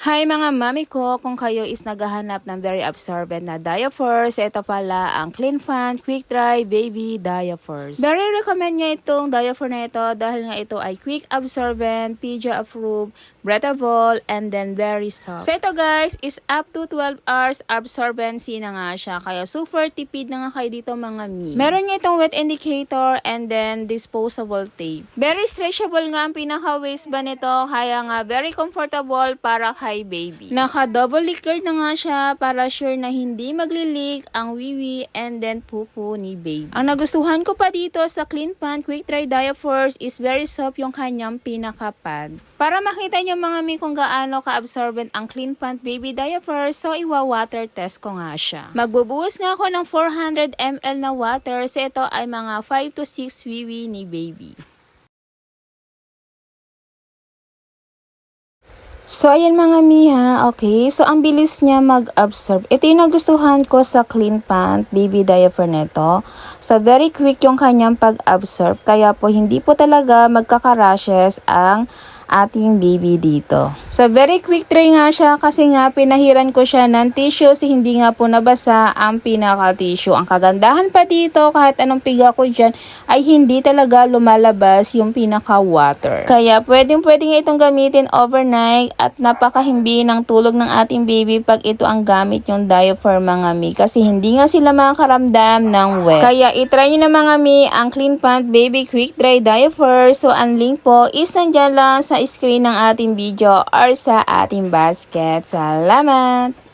Hi mga mami ko, kung kayo is naghahanap ng very absorbent na diapers, ito pala ang Clean Fan Quick Dry Baby Diapers. Very recommend niya itong diaper na ito dahil nga ito ay quick absorbent, PEDIA approved, breathable, and then very soft. So ito guys is up to 12 hours absorbency na nga siya, kaya super tipid na nga kayo dito mga mi. Meron nga itong wet indicator and then disposable tape. Very stretchable nga ang pinaka waistband nito, kaya nga very comfortable para kay baby. Naka-double liquid na nga siya para sure na hindi maglilik ang wiwi and then pupo ni baby. Ang nagustuhan ko pa dito sa Clean Fan Quick Dry Diapers is very soft yung kanyang pinaka-pad. Para makita nyo mga mi kung gaano ka-absorbent ang Clean Fan Baby Diapers, so iwa-water test ko nga siya. Magbubuhos nga ako ng 400 ml na water, so ito ay mga 5 to 6 wiwi ni baby. So, ayan mga miha, okay. So, ang bilis niya mag-absorb. Ito yung nagustuhan ko sa Clean Fan Baby Diaper neto. So, very quick yung kanyang pag-absorb. Kaya po, hindi po talaga magkaka-rashes ang ating baby dito. So, very quick dry nga siya kasi nga pinahiran ko siya ng tissue so hindi nga po nabasa ang pinaka-tissue. Ang kagandahan pa dito, kahit anong piga ko dyan, ay hindi talaga lumalabas yung pinaka-water. Kaya, pwedeng nga itong gamitin overnight at napakahimbi ng tulog ng ating baby pag ito ang gamit yung diaper mga mi. Kasi hindi nga sila makakaramdam ng wet. Kaya, itry nyo na mga mi ang Clean Fan Baby Quick Dry Diaper. So, ang link po is nandyan lang sa screen ng ating video or sa ating basket. Salamat!